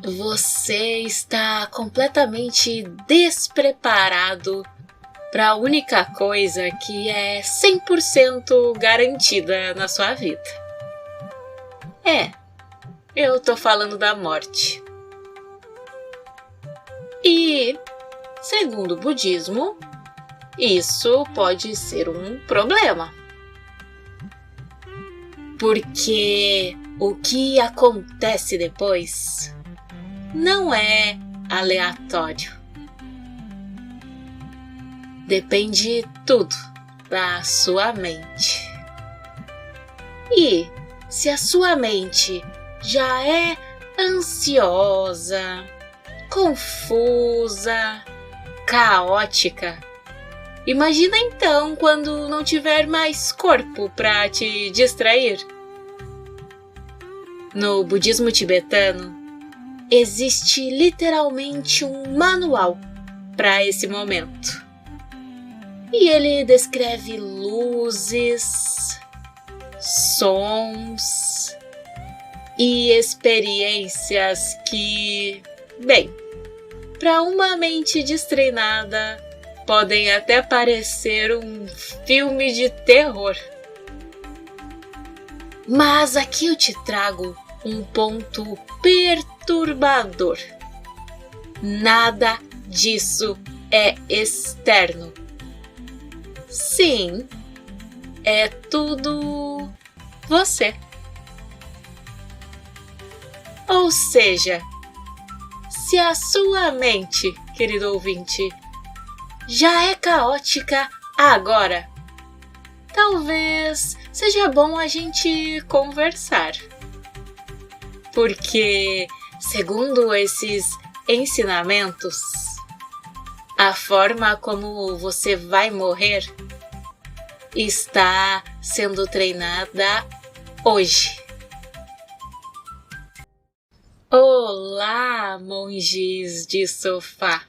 Você está completamente despreparado para a única coisa que é 100% garantida na sua vida. Eu tô falando da morte. E, segundo o budismo, isso pode ser um problema. Porque o que acontece depois não é aleatório. Depende tudo da sua mente. E se a sua mente já é ansiosa, confusa, caótica, imagina então quando não tiver mais corpo para te distrair. No budismo tibetano, existe literalmente um manual para esse momento. E ele descreve luzes, sons e experiências que, bem, para uma mente destreinada, podem até parecer um filme de terror. Mas aqui eu te trago um ponto perturbador. Nada disso é externo. Sim, é tudo você. Ou seja, se a sua mente, querido ouvinte, já é caótica agora, talvez seja bom a gente conversar. Porque, segundo esses ensinamentos, a forma como você vai morrer está sendo treinada hoje. Olá, monges de sofá!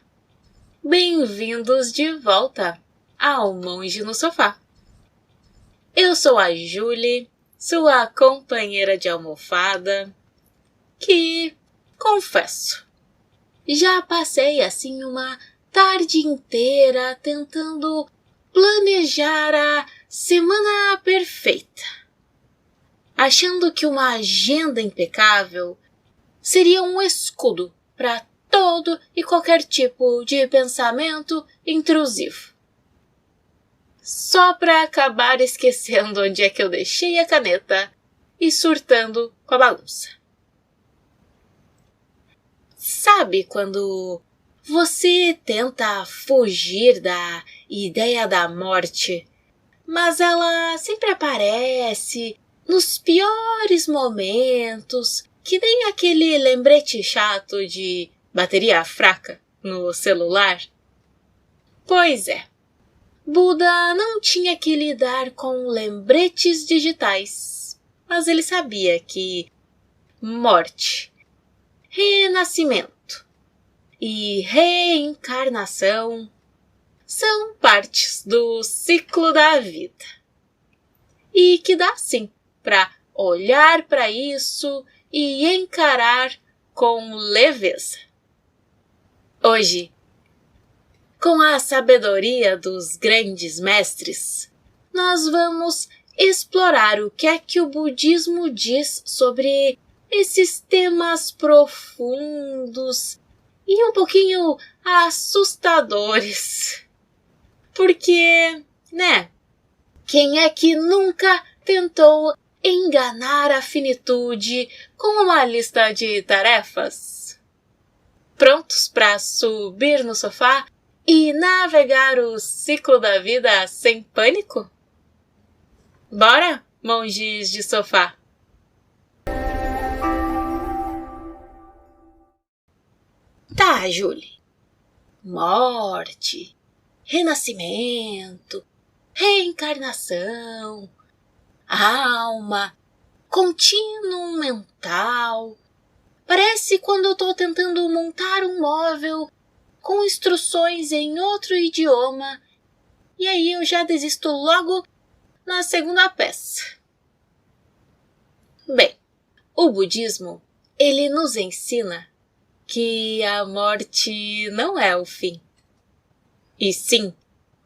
Bem-vindos de volta ao Monge no Sofá. Eu sou a Julie, sua companheira de almofada, que, confesso, já passei assim uma tarde inteira tentando planejar a semana perfeita, achando que uma agenda impecável seria um escudo para todo e qualquer tipo de pensamento intrusivo. Só para acabar esquecendo onde é que eu deixei a caneta e surtando com a bagunça. Sabe quando você tenta fugir da ideia da morte, mas ela sempre aparece nos piores momentos, que nem aquele lembrete chato de bateria fraca no celular? Pois é, Buda não tinha que lidar com lembretes digitais, mas ele sabia que morte, renascimento e reencarnação são partes do ciclo da vida. E que dá sim para olhar para isso e encarar com leveza. Hoje, com a sabedoria dos grandes mestres, nós vamos explorar o que é que o budismo diz sobre esses temas profundos e um pouquinho assustadores. Porque, quem é que nunca tentou enganar a finitude com uma lista de tarefas? Prontos para subir no sofá e navegar o ciclo da vida sem pânico? Bora, monges de sofá! Tá, Julie. Morte, renascimento, reencarnação, alma, contínuo mental. Parece quando eu tô tentando montar um móvel com instruções em outro idioma e aí eu já desisto logo na segunda peça. Bem, o budismo, ele nos ensina que a morte não é o fim, e sim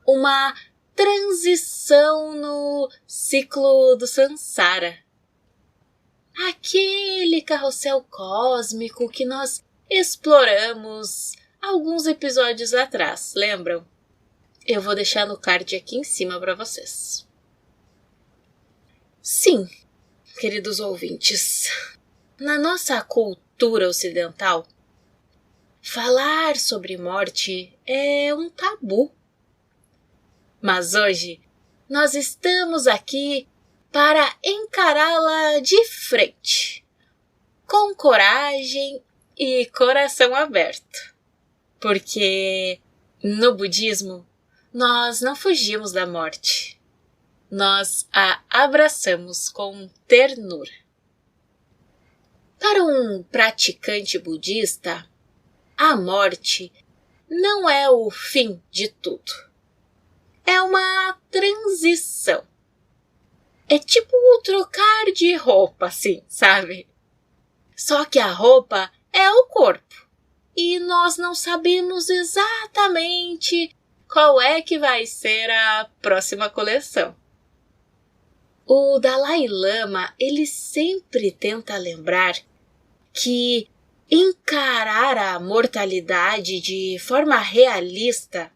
uma transição no ciclo do Sansara. Aquele carrossel cósmico que nós exploramos alguns episódios atrás, lembram? Eu vou deixar no card aqui em cima para vocês. Sim, queridos ouvintes, na nossa cultura ocidental, falar sobre morte é um tabu. Mas hoje nós estamos aqui para encará-la de frente, com coragem e coração aberto. Porque no budismo nós não fugimos da morte, nós a abraçamos com ternura. Para um praticante budista, a morte não é o fim de tudo. É uma transição. É tipo trocar de roupa, assim, sabe? Só que a roupa é o corpo. E nós não sabemos exatamente qual é que vai ser a próxima coleção. O Dalai Lama, ele sempre tenta lembrar que encarar a mortalidade de forma realista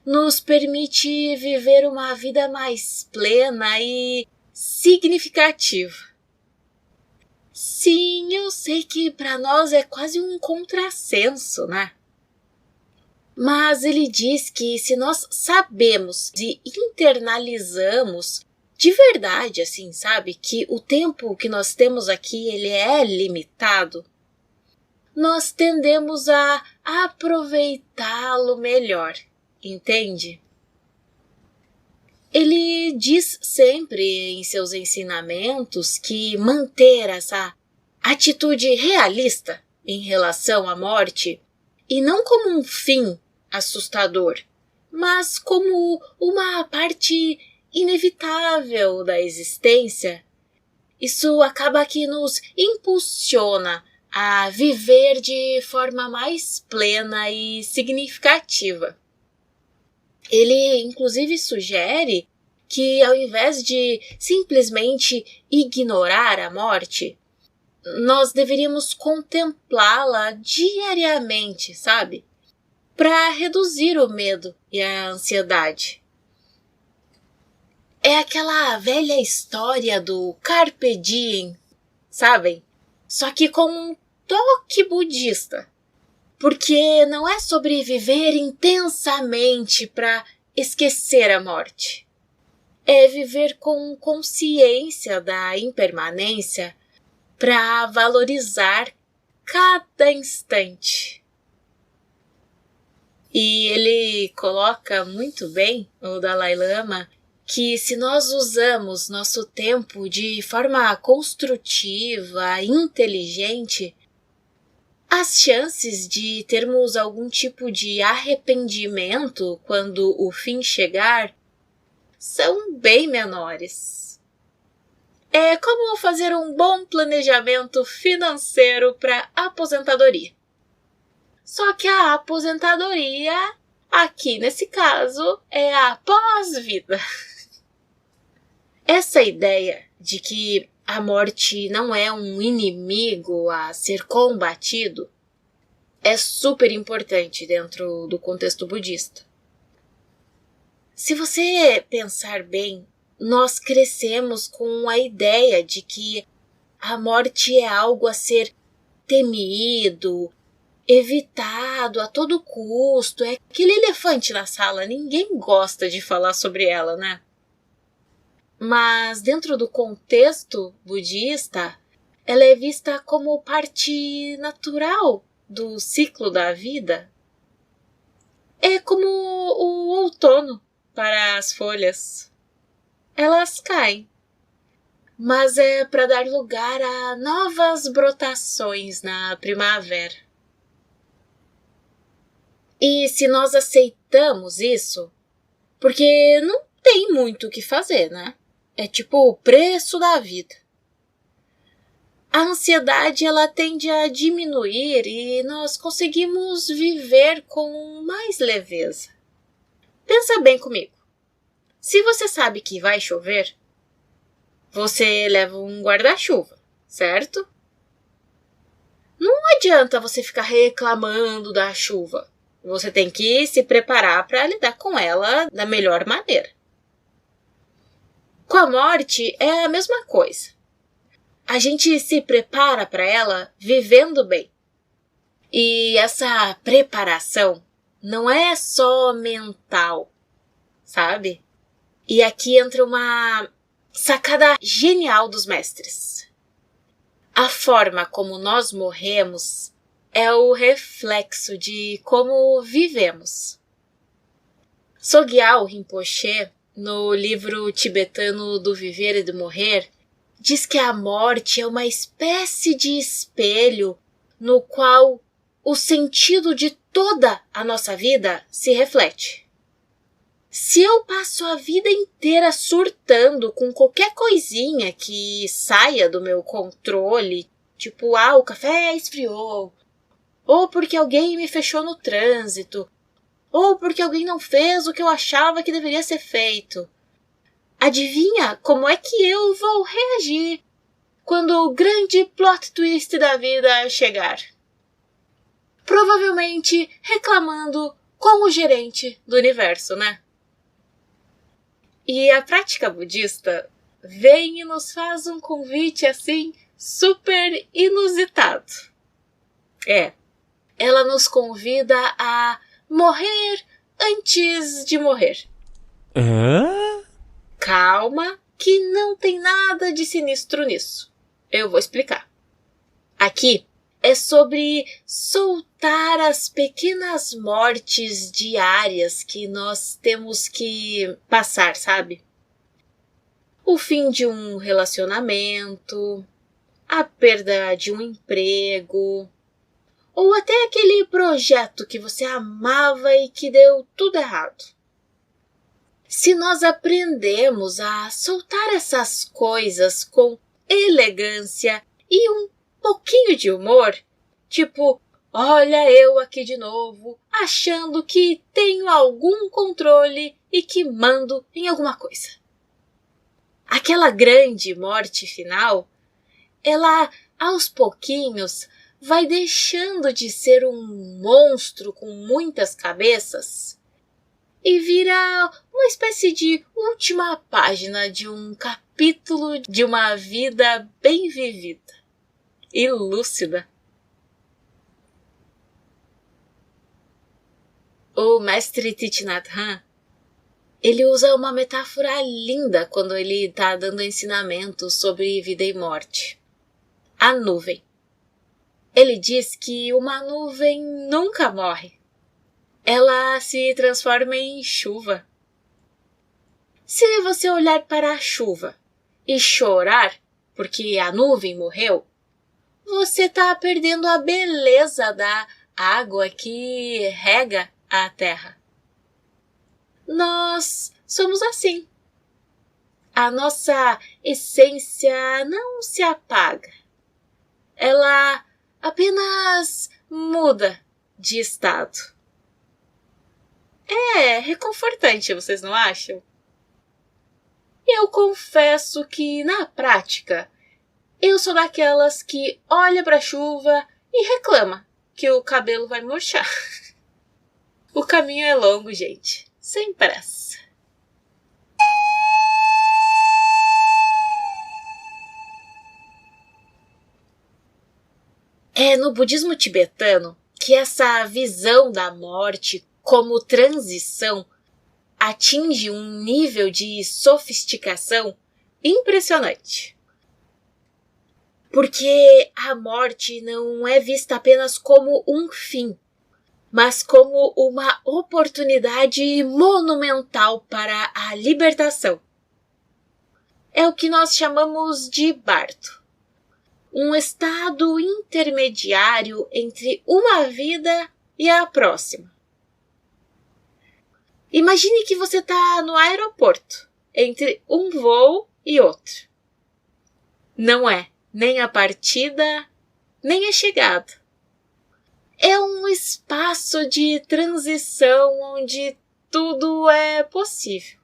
nos permite viver uma vida mais plena e significativa. Sim, eu sei que para nós é quase um contrassenso, né? Mas ele diz que se nós sabemos e internalizamos de verdade, assim, sabe, que o tempo que nós temos aqui, ele é limitado, nós tendemos a aproveitá-lo melhor, entende? Ele diz sempre em seus ensinamentos que manter essa atitude realista em relação à morte, e não como um fim assustador, mas como uma parte inevitável da existência, isso acaba que nos impulsiona a viver de forma mais plena e significativa. Ele, inclusive, sugere que, ao invés de simplesmente ignorar a morte, nós deveríamos contemplá-la diariamente, sabe? Para reduzir o medo e a ansiedade. É aquela velha história do Carpe Diem, sabem? Só que com um toque budista. Porque não é sobre viver intensamente para esquecer a morte. É viver com consciência da impermanência para valorizar cada instante. E ele coloca muito bem, o Dalai Lama, que se nós usamos nosso tempo de forma construtiva, inteligente, as chances de termos algum tipo de arrependimento quando o fim chegar são bem menores. É como fazer um bom planejamento financeiro para a aposentadoria. Só que a aposentadoria, aqui nesse caso, é a pós-vida. Essa ideia de que a morte não é um inimigo a ser combatido é super importante dentro do contexto budista. Se você pensar bem, nós crescemos com a ideia de que a morte é algo a ser temido, evitado a todo custo. É aquele elefante na sala, ninguém gosta de falar sobre ela, né? Mas dentro do contexto budista, ela é vista como parte natural do ciclo da vida. É como o outono para as folhas. Elas caem, mas é para dar lugar a novas brotações na primavera. E se nós aceitamos isso, porque não tem muito o que fazer, né? É tipo o preço da vida. a ansiedade ela tende a diminuir e nós conseguimos viver com mais leveza. Pensa bem comigo. Se você sabe que vai chover, você leva um guarda-chuva, certo? Não adianta você ficar reclamando da chuva. Você tem que se preparar para lidar com ela da melhor maneira. Com a morte é a mesma coisa. A gente se prepara para ela vivendo bem. E essa preparação não é só mental, sabe? E aqui entra uma sacada genial dos mestres. A forma como nós morremos é o reflexo de como vivemos. Sogyal Rinpoche, no livro tibetano do Viver e do Morrer, diz que a morte é uma espécie de espelho no qual o sentido de toda a nossa vida se reflete. Se eu passo a vida inteira surtando com qualquer coisinha que saia do meu controle, tipo, o café esfriou, ou porque alguém me fechou no trânsito, ou porque alguém não fez o que eu achava que deveria ser feito, adivinha como é que eu vou reagir quando o grande plot twist da vida chegar? Provavelmente reclamando com o gerente do universo, né? E a prática budista vem e nos faz um convite assim super inusitado. Ela nos convida a morrer antes de morrer. Calma, que não tem nada de sinistro nisso. Eu vou explicar. Aqui é sobre soltar as pequenas mortes diárias que nós temos que passar, sabe? O fim de um relacionamento, a perda de um emprego, ou até aquele projeto que você amava e que deu tudo errado. Se nós aprendemos a soltar essas coisas com elegância e um pouquinho de humor, tipo, olha eu aqui de novo, achando que tenho algum controle e que mando em alguma coisa. Aquela grande morte final, ela aos pouquinhos vai deixando de ser um monstro com muitas cabeças e vira uma espécie de última página de um capítulo de uma vida bem vivida e lúcida. O mestre Thich Nhat Hanh, ele usa uma metáfora linda quando ele está dando ensinamentos sobre vida e morte. A nuvem. Ele diz que uma nuvem nunca morre. Ela se transforma em chuva. Se você olhar para a chuva e chorar porque a nuvem morreu, você está perdendo a beleza da água que rega a terra. Nós somos assim. A nossa essência não se apaga. Ela apenas muda de estado. É reconfortante, vocês não acham? Eu confesso que, na prática, eu sou daquelas que olha para a chuva e reclama que o cabelo vai murchar. O caminho é longo, gente. Sem pressa. É no budismo tibetano que essa visão da morte como transição atinge um nível de sofisticação impressionante. Porque a morte não é vista apenas como um fim, mas como uma oportunidade monumental para a libertação. É o que nós chamamos de bardo, um estado intermediário entre uma vida e a próxima. Imagine que você está no aeroporto, entre um voo e outro. Não é nem a partida, nem a chegada. É um espaço de transição onde tudo é possível.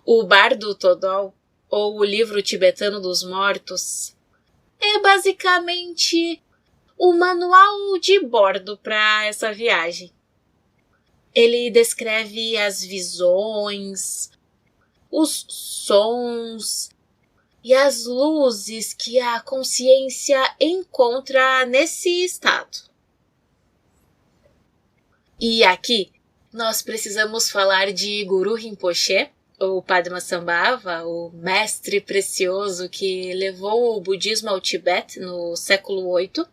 O Bardo Todol, ou o Livro Tibetano dos Mortos, é basicamente o manual de bordo para essa viagem. Ele descreve as visões, os sons e as luzes que a consciência encontra nesse estado. E aqui nós precisamos falar de Guru Rinpoche, ou Padmasambhava, o mestre precioso que levou o budismo ao Tibete no século VIII.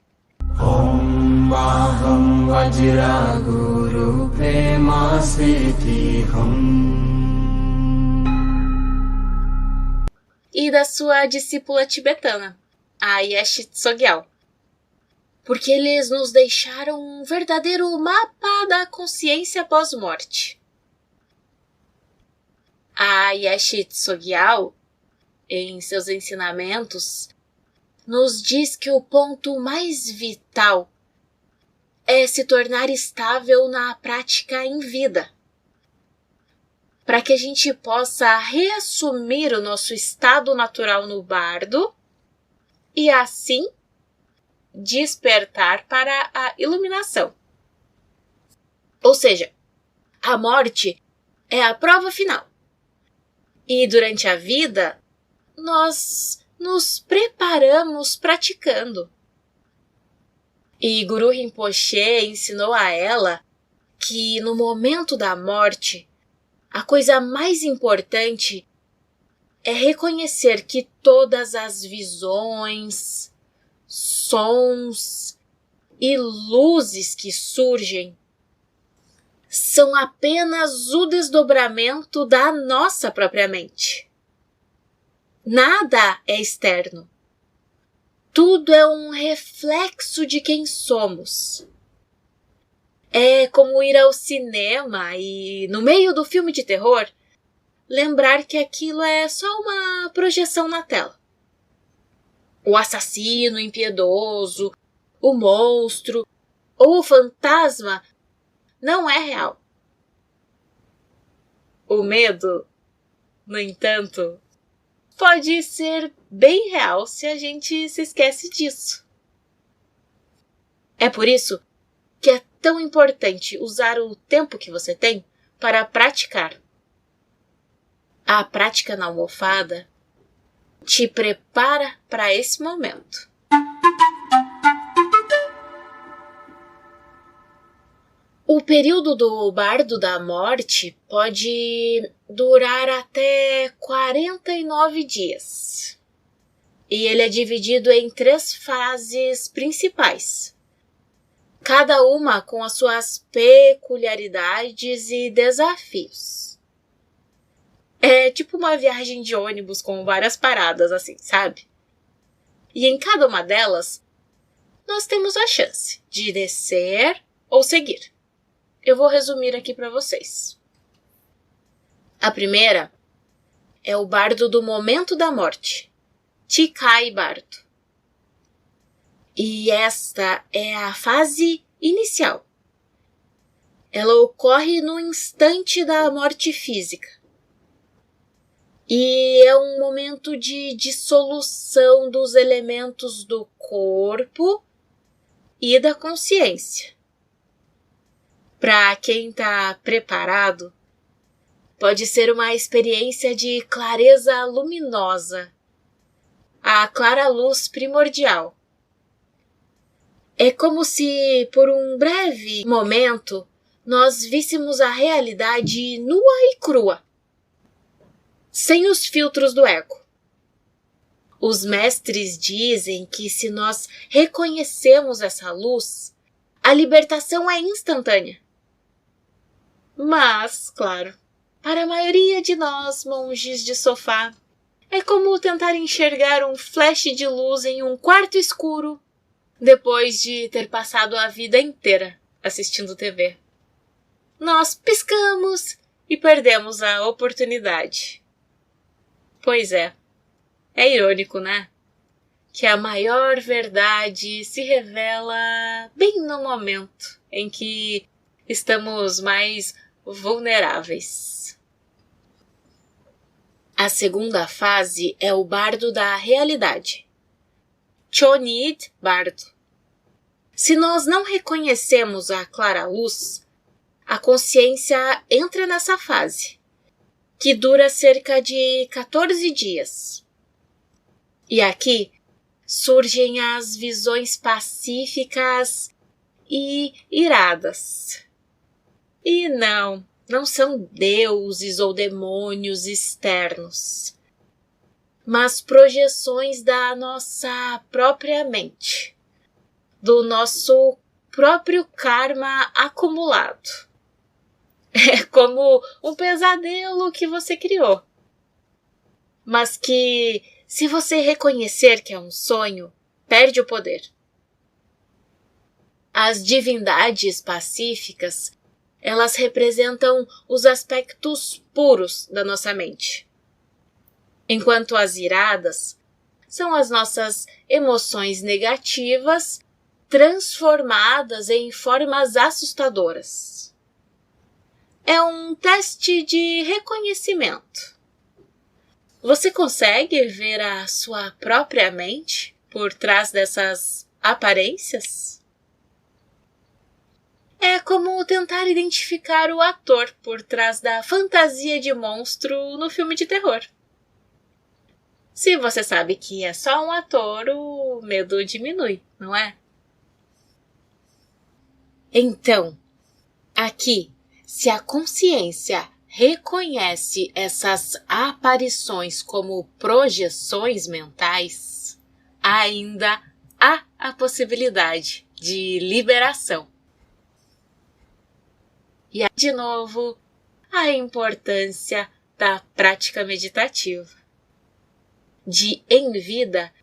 Om Aham Vajra Guru Prema e da sua discípula tibetana, a Yeshi Tsogyal, porque eles nos deixaram um verdadeiro mapa da consciência pós-morte. A Yeshi Tsogyal, em seus ensinamentos, nos diz que o ponto mais vital é se tornar estável na prática em vida, para que a gente possa reassumir o nosso estado natural no bardo e assim despertar para a iluminação. Ou seja, a morte é a prova final. E durante a vida, nós nos preparamos praticando. E Guru Rinpoche ensinou a ela que no momento da morte, a coisa mais importante é reconhecer que todas as visões, sons e luzes que surgem são apenas o desdobramento da nossa própria mente. Nada é externo. Tudo é um reflexo de quem somos. É como ir ao cinema e, no meio do filme de terror, lembrar que aquilo é só uma projeção na tela. O assassino impiedoso, o monstro ou o fantasma não é real. O medo, no entanto, pode ser bem real se a gente se esquece disso. É por isso que é tão importante usar o tempo que você tem para praticar. A prática na almofada te prepara para esse momento. O período do bardo da morte pode durar até 49 dias. E ele é dividido em 3 fases principais, cada uma com as suas peculiaridades e desafios. É tipo uma viagem de ônibus com várias paradas, assim, sabe? E em cada uma delas, nós temos a chance de descer ou seguir. Eu vou resumir aqui para vocês. A primeira é o bardo do momento da morte, Tikai Bardo. E esta é a fase inicial. Ela ocorre no instante da morte física. E é um momento de dissolução dos elementos do corpo e da consciência. Para quem está preparado, pode ser uma experiência de clareza luminosa, a clara luz primordial. É como se, por um breve momento, nós víssemos a realidade nua e crua, sem os filtros do ego. Os mestres dizem que se nós reconhecemos essa luz, a libertação é instantânea. Mas, claro, para a maioria de nós, monges de sofá, é como tentar enxergar um flash de luz em um quarto escuro depois de ter passado a vida inteira assistindo TV. Nós piscamos e perdemos a oportunidade. Pois é É irônico, né? Que a maior verdade se revela bem no momento em que estamos mais vulneráveis. A segunda fase é o bardo da realidade. Chonid Bardo. Se nós não reconhecemos a clara luz, a consciência entra nessa fase, que dura cerca de 14 dias. E aqui surgem as visões pacíficas e iradas. E não são deuses ou demônios externos, mas projeções da nossa própria mente, do nosso próprio karma acumulado. É como um pesadelo que você criou, mas que, se você reconhecer que é um sonho, perde o poder. As divindades pacíficas, elas representam os aspectos puros da nossa mente, enquanto as iradas são as nossas emoções negativas transformadas em formas assustadoras. É um teste de reconhecimento. Você consegue ver a sua própria mente por trás dessas aparências? É como tentar identificar o ator por trás da fantasia de monstro no filme de terror. Se você sabe que é só um ator, o medo diminui, não é? Então, aqui, se a consciência reconhece essas aparições como projeções mentais, ainda há a possibilidade de liberação. E aí, de novo, a importância da prática meditativa. De, em vida,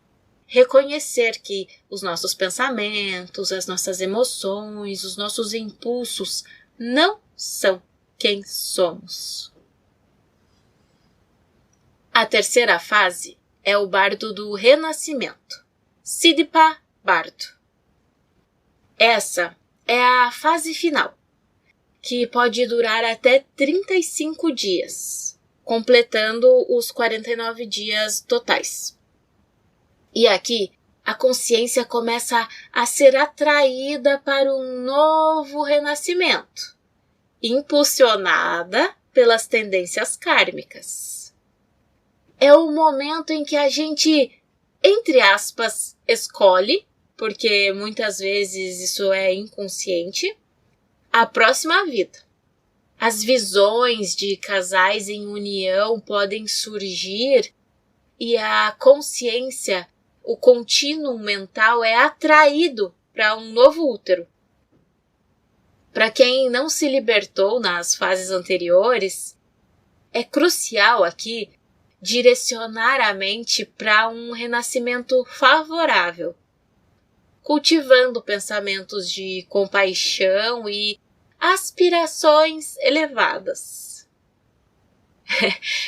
reconhecer que os nossos pensamentos, as nossas emoções, os nossos impulsos não são quem somos. A terceira fase é o bardo do renascimento, Siddhipa Bardo. Essa é a fase final, que pode durar até 35 dias, completando os 49 dias totais. E aqui, a consciência começa a ser atraída para um novo renascimento, impulsionada pelas tendências kármicas. É o momento em que a gente, entre aspas, escolhe, porque muitas vezes isso é inconsciente, a próxima vida. As visões de casais em união podem surgir e a consciência, o contínuo mental é atraído para um novo útero. Para quem não se libertou nas fases anteriores, é crucial aqui direcionar a mente para um renascimento favorável, cultivando pensamentos de compaixão e aspirações elevadas.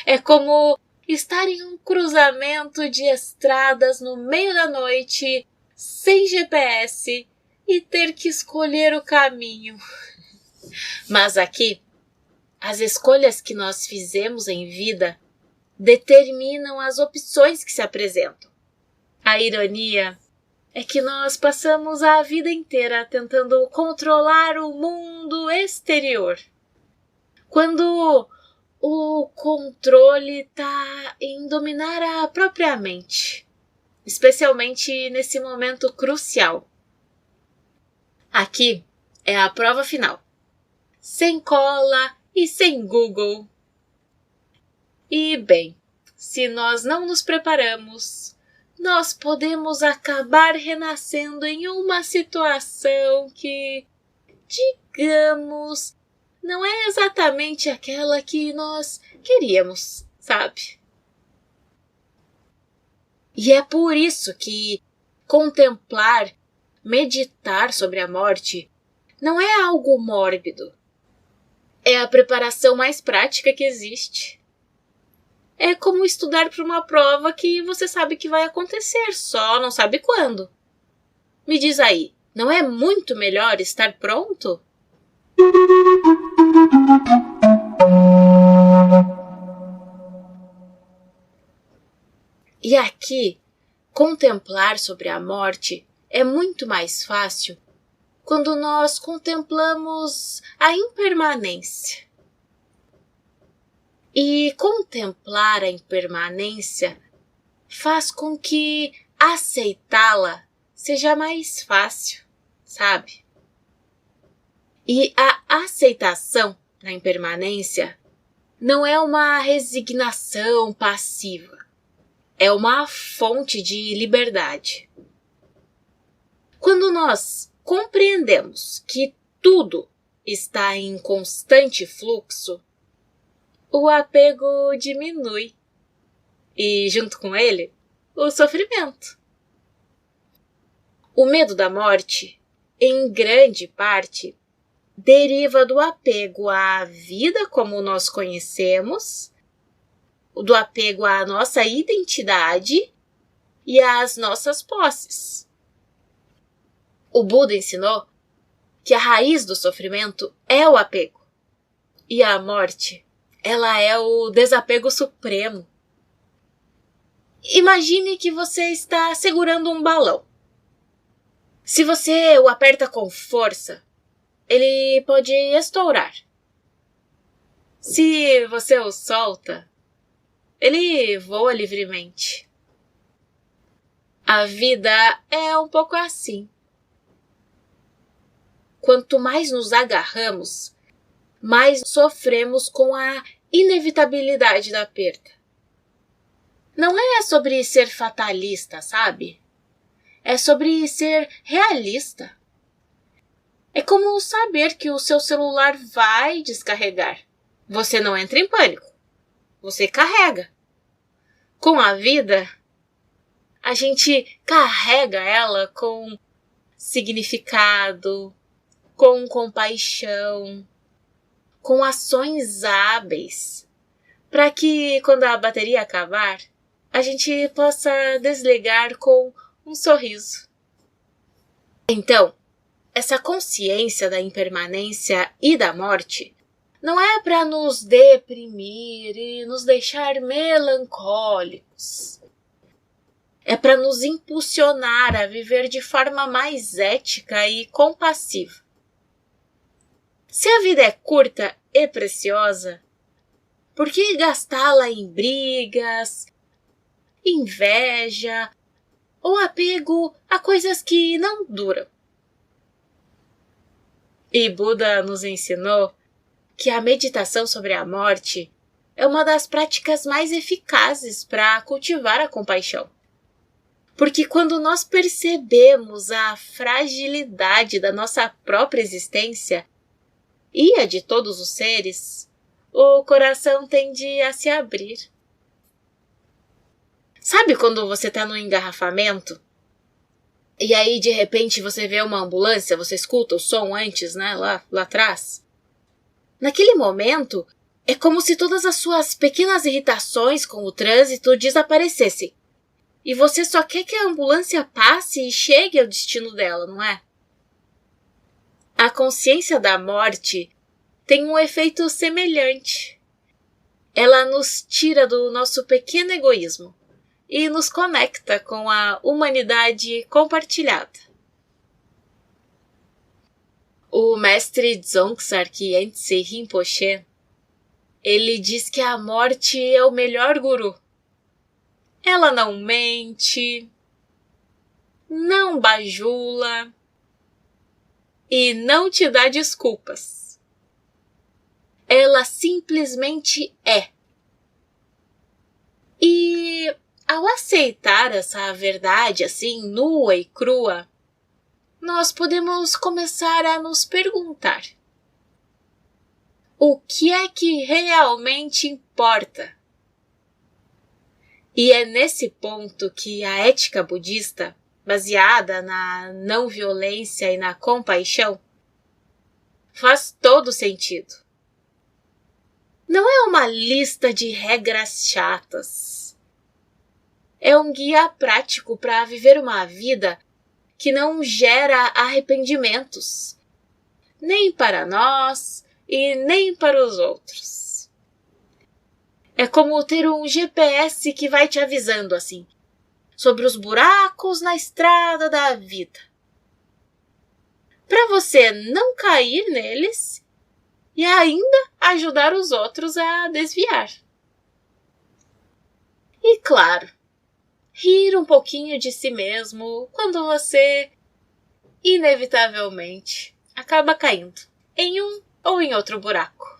É como estar em um cruzamento de estradas no meio da noite, sem GPS, e ter que escolher o caminho. Mas aqui, as escolhas que nós fizemos em vida determinam as opções que se apresentam. A ironia é que nós passamos a vida inteira tentando controlar o mundo exterior, quando o controle está em dominar a própria mente, especialmente nesse momento crucial. Aqui é a prova final, sem cola e sem Google. E bem, se nós não nos preparamos, nós podemos acabar renascendo em uma situação que, digamos, não é exatamente aquela que nós queríamos, sabe? E é por isso que contemplar, meditar sobre a morte não é algo mórbido. É a preparação mais prática que existe. É como estudar para uma prova que você sabe que vai acontecer, só não sabe quando. Me diz aí, não é muito melhor estar pronto? E aqui, contemplar sobre a morte é muito mais fácil quando nós contemplamos a impermanência. E contemplar a impermanência faz com que aceitá-la seja mais fácil, sabe? E a aceitação da impermanência não é uma resignação passiva, é uma fonte de liberdade. Quando nós compreendemos que tudo está em constante fluxo, o apego diminui e, junto com ele, o sofrimento. O medo da morte, em grande parte, deriva do apego à vida como nós conhecemos, do apego à nossa identidade e às nossas posses. O Buda ensinou que a raiz do sofrimento é o apego e a morte, ela é o desapego supremo. Imagine que você está segurando um balão. Se você o aperta com força, ele pode estourar. Se você o solta, ele voa livremente. A vida é um pouco assim. Quanto mais nos agarramos, mais sofremos com a inevitabilidade da perda. Não é sobre ser fatalista, sabe? É sobre ser realista. É como saber que o seu celular vai descarregar. Você não entra em pânico. Você carrega. Com a vida, a gente carrega ela com significado, com compaixão, com ações hábeis, para que quando a bateria acabar, a gente possa desligar com um sorriso. Então, essa consciência da impermanência e da morte não é para nos deprimir e nos deixar melancólicos. É para nos impulsionar a viver de forma mais ética e compassiva. Se a vida é curta e preciosa, por que gastá-la em brigas, inveja ou apego a coisas que não duram? E Buda nos ensinou que a meditação sobre a morte é uma das práticas mais eficazes para cultivar a compaixão. Porque quando nós percebemos a fragilidade da nossa própria existência e a de todos os seres, o coração tende a se abrir. Sabe quando você está no engarrafamento? E aí, de repente, você vê uma ambulância, você escuta o som antes, né, lá atrás? Naquele momento, é como se todas as suas pequenas irritações com o trânsito desaparecessem. E você só quer que a ambulância passe e chegue ao destino dela, não é? A consciência da morte tem um efeito semelhante. Ela nos tira do nosso pequeno egoísmo e nos conecta com a humanidade compartilhada. O mestre Dzongkar Kyentse Rinpoche, ele diz que a morte é o melhor guru. Ela não mente, não bajula e não te dá desculpas. Ela simplesmente é. E ao aceitar essa verdade assim, nua e crua, nós podemos começar a nos perguntar: o que é que realmente importa? E é nesse ponto que a ética budista, baseada na não violência e na compaixão, faz todo sentido. Não é uma lista de regras chatas. É um guia prático para viver uma vida que não gera arrependimentos, nem para nós e nem para os outros. É como ter um GPS que vai te avisando assim, sobre os buracos na estrada da vida, para você não cair neles e ainda ajudar os outros a desviar. E claro, rir um pouquinho de si mesmo quando você, inevitavelmente, acaba caindo em um ou em outro buraco.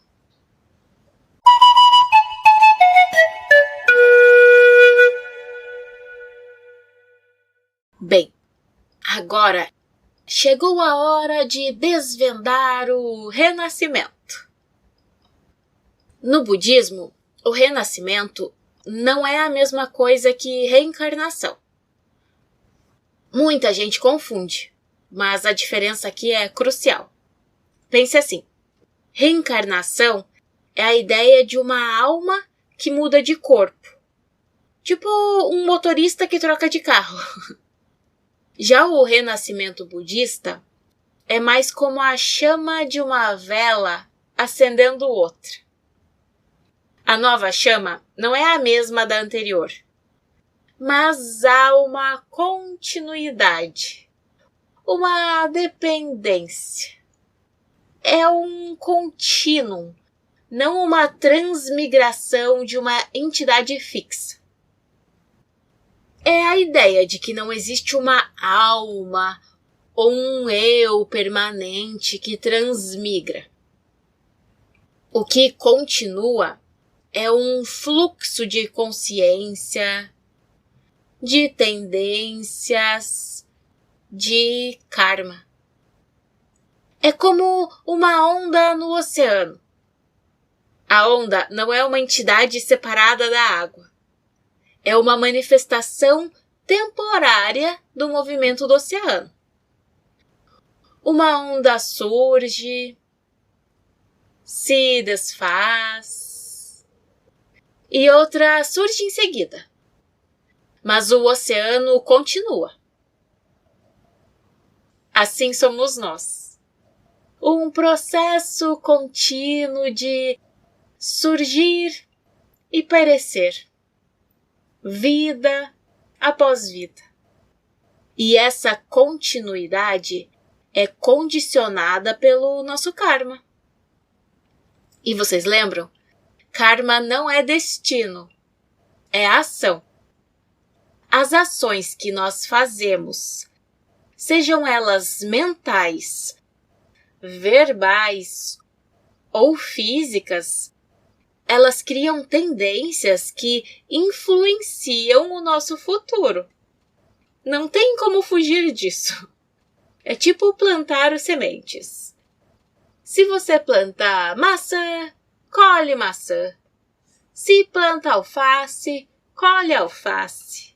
Bem, agora chegou a hora de desvendar o renascimento. No budismo, o renascimento não é a mesma coisa que reencarnação. Muita gente confunde, mas a diferença aqui é crucial. Pense assim, reencarnação é a ideia de uma alma que muda de corpo, tipo um motorista que troca de carro. Já o renascimento budista é mais como a chama de uma vela acendendo outra. A nova chama não é a mesma da anterior, mas há uma continuidade, uma dependência. É um contínuo, não uma transmigração de uma entidade fixa. É a ideia de que não existe uma alma ou um eu permanente que transmigra. O que continua é um fluxo de consciência, de tendências, de karma. É como uma onda no oceano. A onda não é uma entidade separada da água. É uma manifestação temporária do movimento do oceano. Uma onda surge, se desfaz, e outra surge em seguida. Mas o oceano continua. Assim somos nós. Um processo contínuo de surgir e perecer. Vida após vida. E essa continuidade é condicionada pelo nosso karma. E vocês lembram? Karma não é destino, é ação. As ações que nós fazemos, sejam elas mentais, verbais ou físicas, elas criam tendências que influenciam o nosso futuro. Não tem como fugir disso. É tipo plantar sementes. Se você plantar maçã, colhe maçã. Se planta alface, colhe alface.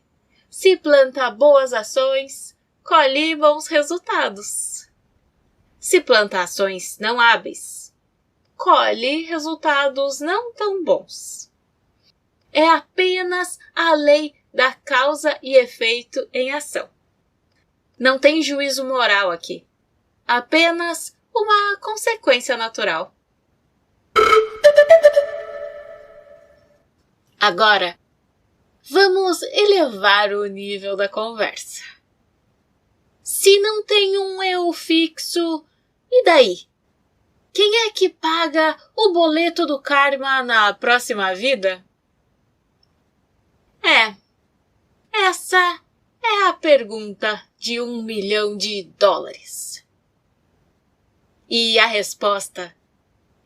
Se planta boas ações, colhe bons resultados. Se planta ações não hábeis, colhe resultados não tão bons. É apenas a lei da causa e efeito em ação. Não tem juízo moral aqui. Apenas uma consequência natural. Agora, vamos elevar o nível da conversa. Se não tem um eu fixo, e daí? Quem é que paga o boleto do karma na próxima vida? Essa é a pergunta de $1 milhão. E a resposta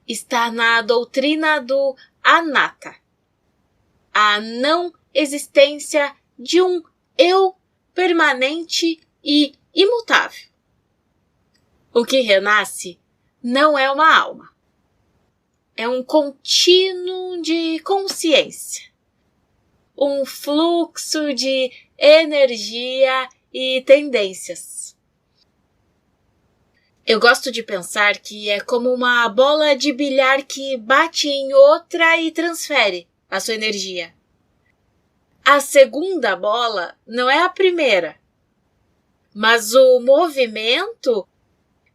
está na doutrina do Anatta, a não existência de um eu permanente e imutável. O que renasce não é uma alma, é um contínuo de consciência, um fluxo de energia e tendências. Eu gosto de pensar que é como uma bola de bilhar que bate em outra e transfere a sua energia. A segunda bola não é a primeira, mas o movimento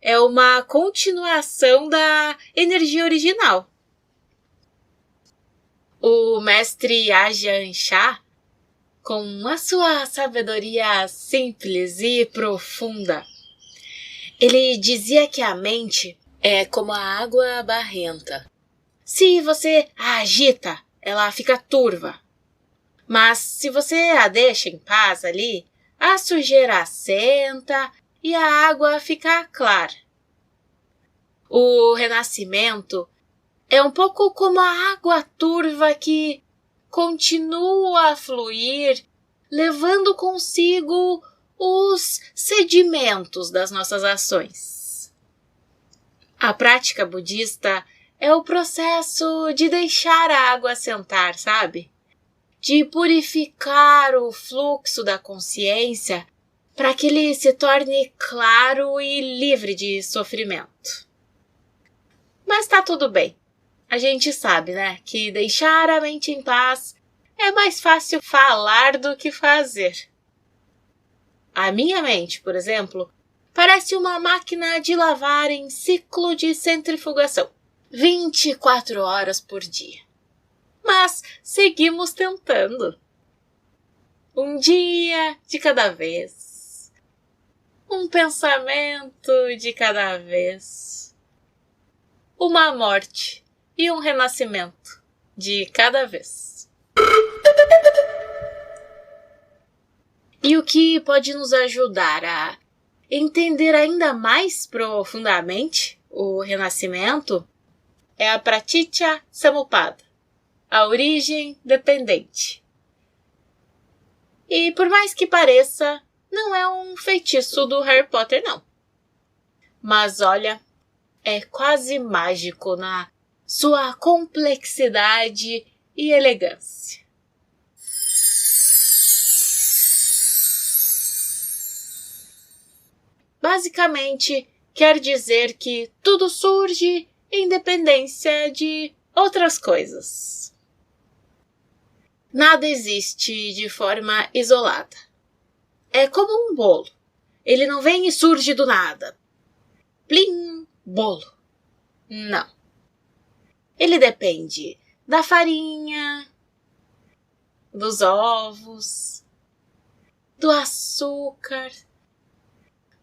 é uma continuação da energia original. O mestre Ajahn Chah, com a sua sabedoria simples e profunda, ele dizia que a mente é como a água barrenta. Se você a agita, ela fica turva. Mas se você a deixa em paz ali, a sujeira assenta e a água fica clara. O renascimento é um pouco como a água turva que continua a fluir, levando consigo os sedimentos das nossas ações. A prática budista é o processo de deixar a água assentar, sabe? De purificar o fluxo da consciência para que ele se torne claro e livre de sofrimento. Mas tá tudo bem. A gente sabe, né, que deixar a mente em paz é mais fácil falar do que fazer. A minha mente, por exemplo, parece uma máquina de lavar em ciclo de centrifugação, 24 horas por dia. Mas seguimos tentando. Um dia de cada vez. Um pensamento de cada vez. Uma morte e um renascimento de cada vez. E o que pode nos ajudar a entender ainda mais profundamente o renascimento é a Pratitya Samuppada, a origem dependente. E por mais que pareça, não é um feitiço do Harry Potter, não. Mas olha, é quase mágico na sua complexidade e elegância. Basicamente, quer dizer que tudo surge em dependência de outras coisas. Nada existe de forma isolada. É como um bolo. Ele não vem e surge do nada. Plim, bolo. Não. Ele depende da farinha, dos ovos, do açúcar,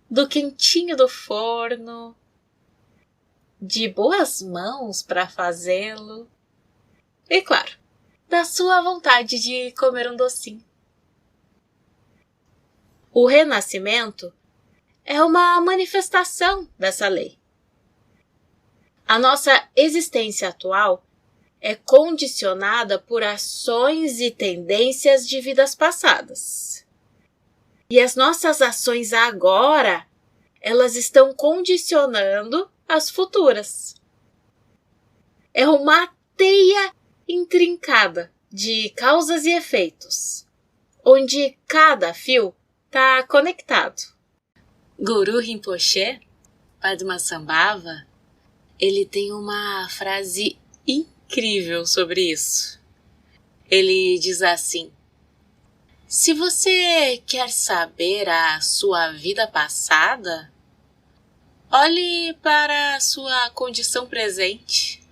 do quentinho do forno, de boas mãos para fazê-lo e, claro, da sua vontade de comer um docinho. O renascimento é uma manifestação dessa lei. A nossa existência atual é condicionada por ações e tendências de vidas passadas. E as nossas ações agora, elas estão condicionando as futuras. É uma teia intrincada de causas e efeitos, onde cada fio está conectado. Guru Rinpoche, Padmasambhava, ele tem uma frase incrível sobre isso. Ele diz assim: se você quer saber a sua vida passada, olhe para a sua condição presente.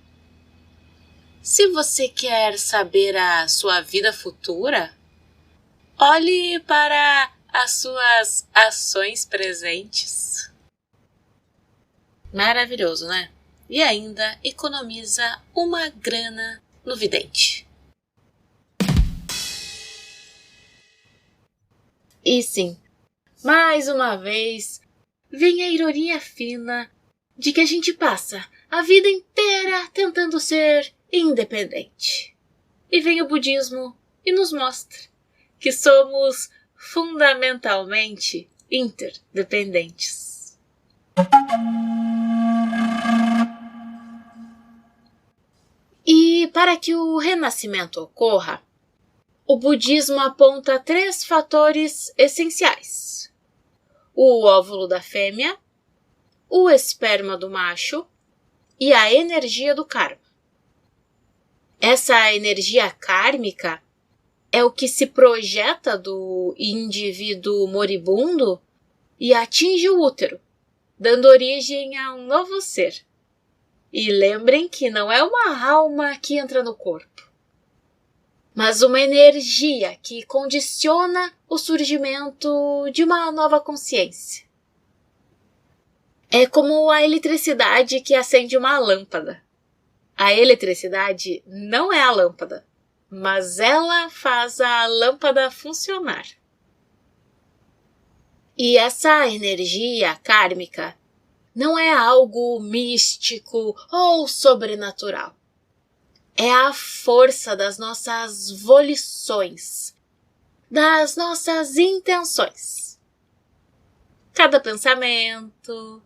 Se você quer saber a sua vida futura, olhe para as suas ações presentes. Maravilhoso, né? E ainda economiza uma grana no vidente. E sim, mais uma vez, vem a ironia fina de que a gente passa a vida inteira tentando ser independente. E vem o budismo e nos mostra que somos fundamentalmente interdependentes. E para que o renascimento ocorra, o budismo aponta 3 fatores essenciais: o óvulo da fêmea, o esperma do macho e a energia do karma. Essa energia kármica é o que se projeta do indivíduo moribundo e atinge o útero, dando origem a um novo ser. E lembrem que não é uma alma que entra no corpo, mas uma energia que condiciona o surgimento de uma nova consciência. É como a eletricidade que acende uma lâmpada. A eletricidade não é a lâmpada, mas ela faz a lâmpada funcionar. E essa energia kármica não é algo místico ou sobrenatural. É a força das nossas volições, das nossas intenções. Cada pensamento,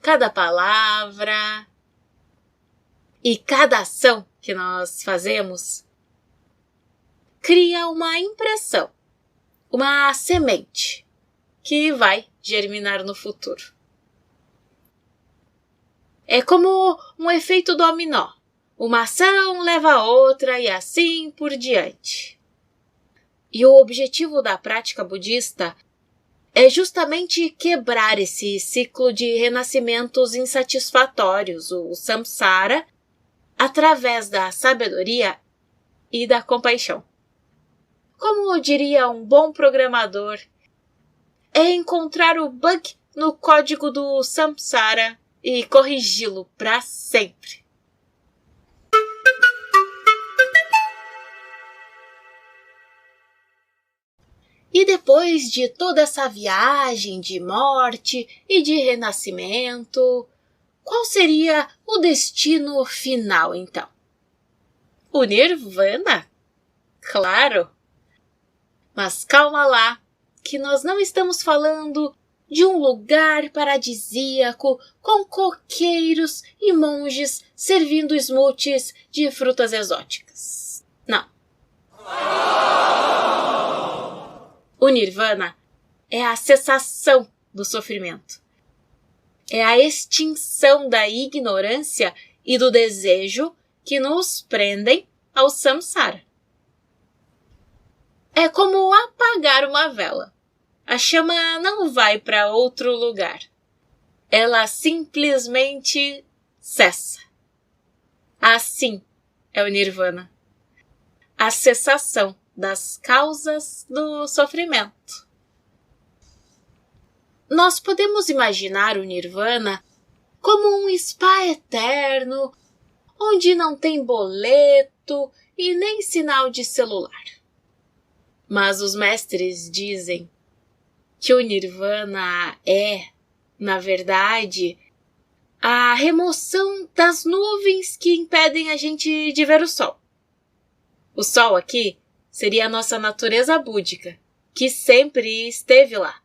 cada palavra e cada ação que nós fazemos cria uma impressão, uma semente que vai germinar no futuro. É como um efeito dominó. Uma ação leva a outra e assim por diante. E o objetivo da prática budista é justamente quebrar esse ciclo de renascimentos insatisfatórios, o samsara, através da sabedoria e da compaixão. Como diria um bom programador, é encontrar o bug no código do samsara e corrigi-lo para sempre. E depois de toda essa viagem de morte e de renascimento, qual seria o destino final, então? O Nirvana? Claro! Mas calma lá, que nós não estamos falando de um lugar paradisíaco com coqueiros e monges servindo smoothies de frutas exóticas. Não. O Nirvana é a cessação do sofrimento. É a extinção da ignorância e do desejo que nos prendem ao samsara. É como apagar uma vela. A chama não vai para outro lugar. Ela simplesmente cessa. Assim é o Nirvana. A cessação das causas do sofrimento. Nós podemos imaginar o Nirvana como um spa eterno, onde não tem boleto e nem sinal de celular. Mas os mestres dizem que o Nirvana é, na verdade, a remoção das nuvens que impedem a gente de ver o sol. O sol aqui seria a nossa natureza búdica, que sempre esteve lá.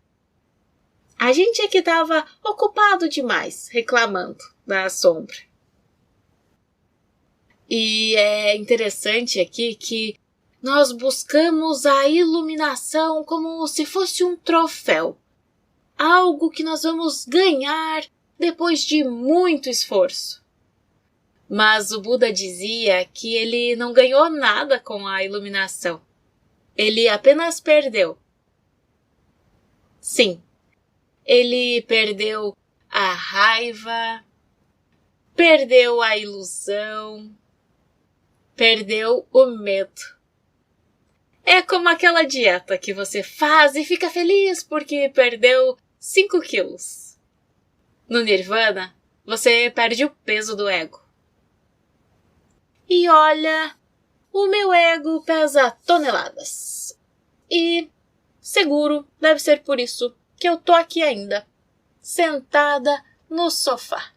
A gente é que estava ocupado demais, reclamando da sombra. E é interessante aqui que nós buscamos a iluminação como se fosse um troféu, algo que nós vamos ganhar depois de muito esforço. Mas o Buda dizia que ele não ganhou nada com a iluminação. Ele apenas perdeu. Sim, ele perdeu a raiva, perdeu a ilusão, perdeu o medo. É como aquela dieta que você faz e fica feliz porque perdeu 5 quilos. No Nirvana, você perde o peso do ego. E olha, o meu ego pesa toneladas. E, seguro, deve ser por isso que eu tô aqui ainda, sentada no sofá.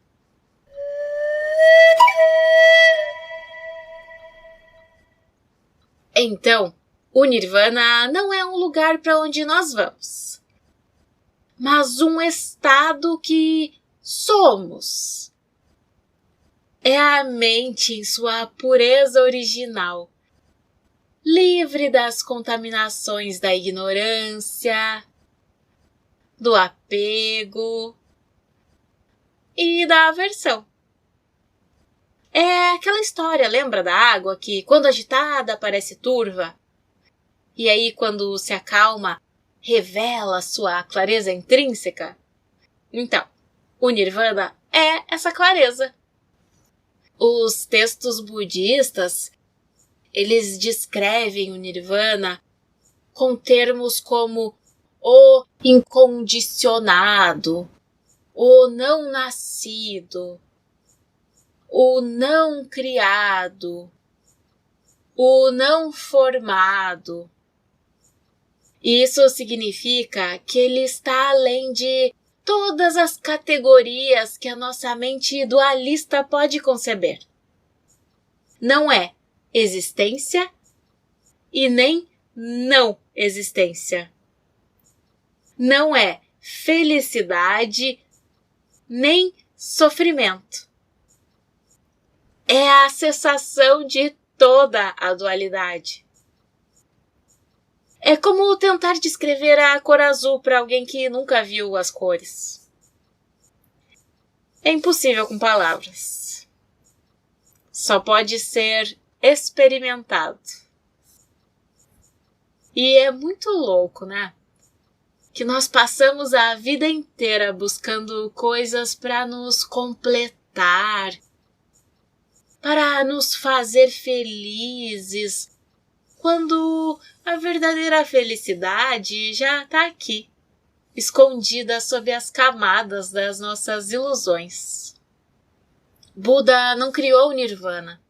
Então, o Nirvana não é um lugar para onde nós vamos, mas um estado que somos. É a mente em sua pureza original, livre das contaminações da ignorância, do apego, e da aversão. É aquela história, lembra da água que, quando agitada, parece turva? E aí, quando se acalma, revela sua clareza intrínseca? Então, o Nirvana é essa clareza. Os textos budistas, eles descrevem o Nirvana com termos como o incondicionado, o não nascido, o não criado, o não formado. Isso significa que ele está além de todas as categorias que a nossa mente dualista pode conceber. Não é existência e nem não existência. Não é felicidade nem sofrimento. É a cessação de toda a dualidade. É como tentar descrever a cor azul para alguém que nunca viu as cores. É impossível com palavras. Só pode ser experimentado. E é muito louco, né? Que nós passamos a vida inteira buscando coisas para nos completar, para nos fazer felizes, quando a verdadeira felicidade já está aqui, escondida sob as camadas das nossas ilusões. Buda não criou o Nirvana.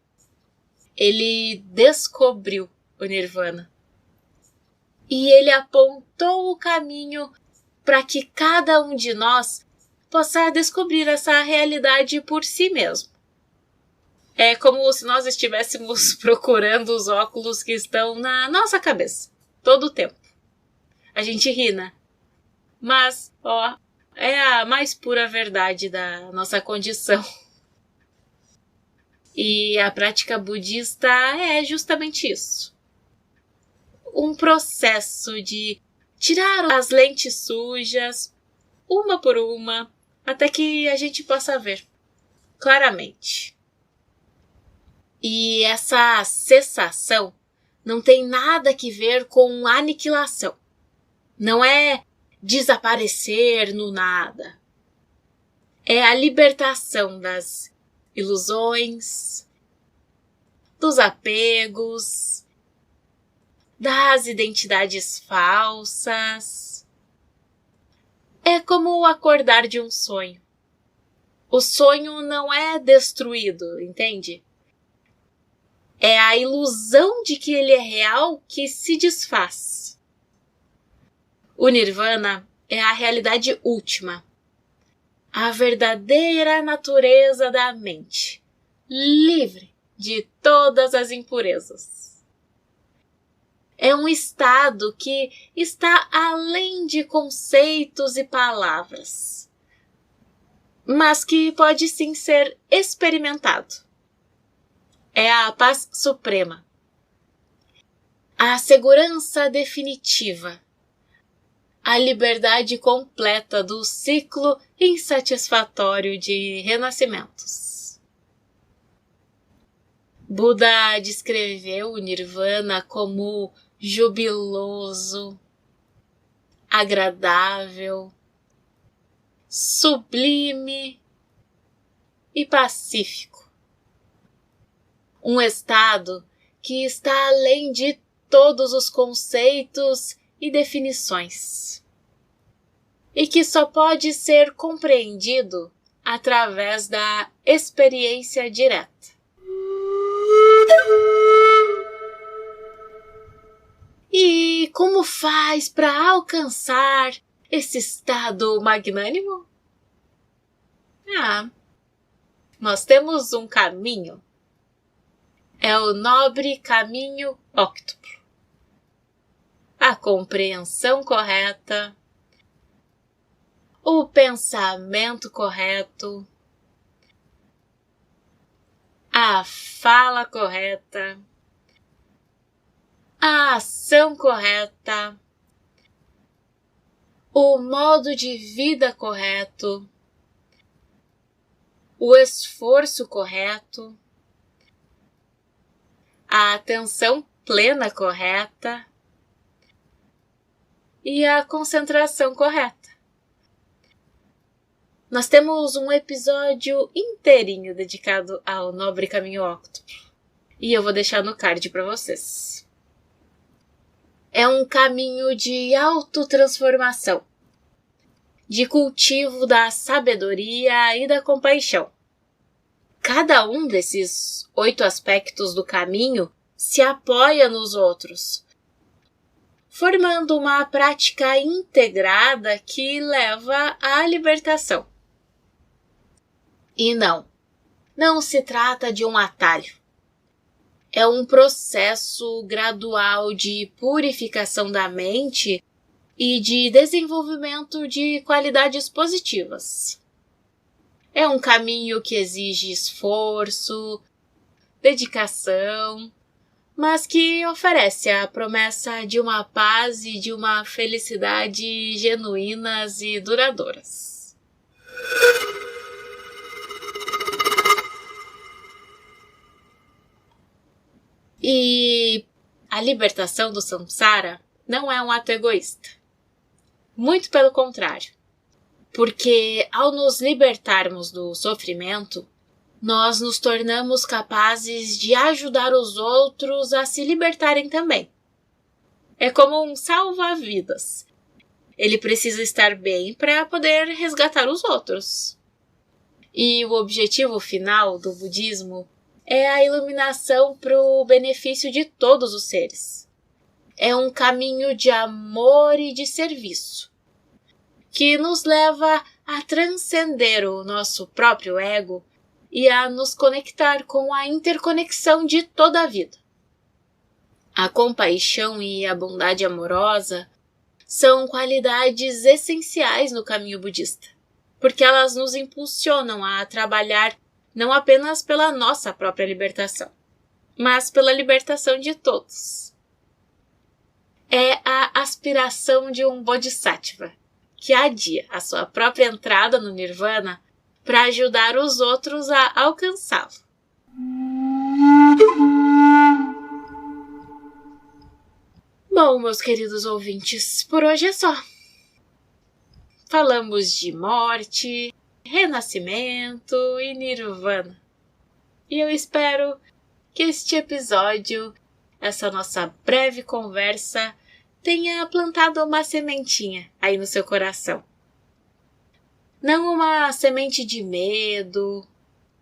Ele descobriu o Nirvana. E ele apontou o caminho para que cada um de nós possa descobrir essa realidade por si mesmo. É como se nós estivéssemos procurando os óculos que estão na nossa cabeça, todo o tempo. A gente ri, né? Mas, é a mais pura verdade da nossa condição. E a prática budista é justamente isso. Um processo de tirar as lentes sujas, uma por uma, até que a gente possa ver claramente. E essa cessação não tem nada que ver com aniquilação. Não é desaparecer no nada. É a libertação das ilusões, dos apegos, das identidades falsas. É como acordar de um sonho. O sonho não é destruído, entende? É a ilusão de que ele é real que se desfaz. O Nirvana é a realidade última, a verdadeira natureza da mente, livre de todas as impurezas. É um estado que está além de conceitos e palavras, mas que pode sim ser experimentado. É a paz suprema, a segurança definitiva, a liberdade completa do ciclo insatisfatório de renascimentos. Buda descreveu o Nirvana como jubiloso, agradável, sublime e pacífico. Um estado que está além de todos os conceitos e definições, e que só pode ser compreendido através da experiência direta. E como faz para alcançar esse estado magnânimo? Nós temos um caminho. É o nobre caminho óctuplo. A compreensão correta, o pensamento correto, a fala correta, a ação correta, o modo de vida correto, o esforço correto, a atenção plena correta e a concentração correta. Nós temos um episódio inteirinho dedicado ao nobre caminho óctuplo e eu vou deixar no card para vocês. É um caminho de autotransformação, de cultivo da sabedoria e da compaixão. Cada um desses 8 aspectos do caminho se apoia nos outros, formando uma prática integrada que leva à libertação. E não se trata de um atalho. É um processo gradual de purificação da mente e de desenvolvimento de qualidades positivas. É um caminho que exige esforço, dedicação, mas que oferece a promessa de uma paz e de uma felicidade genuínas e duradouras. E a libertação do samsara não é um ato egoísta. Muito pelo contrário. Porque ao nos libertarmos do sofrimento, nós nos tornamos capazes de ajudar os outros a se libertarem também. É como um salva-vidas. Ele precisa estar bem para poder resgatar os outros. E o objetivo final do budismo é a iluminação para o benefício de todos os seres. É um caminho de amor e de serviço, que nos leva a transcender o nosso próprio ego e a nos conectar com a interconexão de toda a vida. A compaixão e a bondade amorosa são qualidades essenciais no caminho budista, porque elas nos impulsionam a trabalhar não apenas pela nossa própria libertação, mas pela libertação de todos. É a aspiração de um bodhisattva, que adia a sua própria entrada no Nirvana para ajudar os outros a alcançá-lo. Bom, meus queridos ouvintes, por hoje é só. Falamos de morte, renascimento e Nirvana. E eu espero que este episódio, essa nossa breve conversa, tenha plantado uma sementinha aí no seu coração. Não uma semente de medo,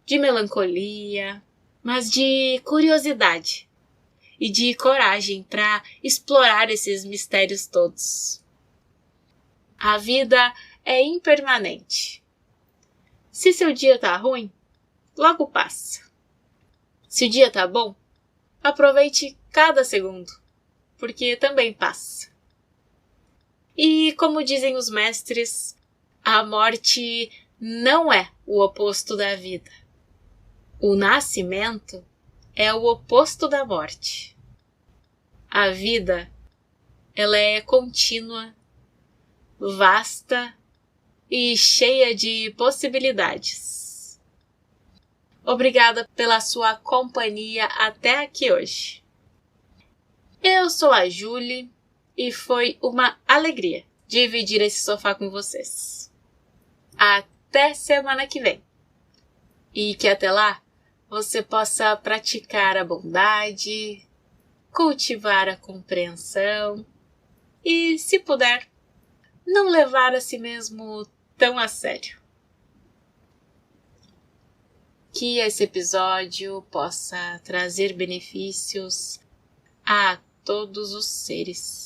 de melancolia, mas de curiosidade e de coragem para explorar esses mistérios todos. A vida é impermanente. Se seu dia tá ruim, logo passa. Se o dia tá bom, aproveite cada segundo, porque também passa. E como dizem os mestres, a morte não é o oposto da vida. O nascimento é o oposto da morte. A vida, ela é contínua, vasta e cheia de possibilidades. Obrigada pela sua companhia até aqui hoje. Eu sou a Julie e foi uma alegria dividir esse sofá com vocês. Até semana que vem. E que até lá você possa praticar a bondade, cultivar a compreensão e, se puder, não levar a si mesmo tão a sério. Que esse episódio possa trazer benefícios a todos os seres.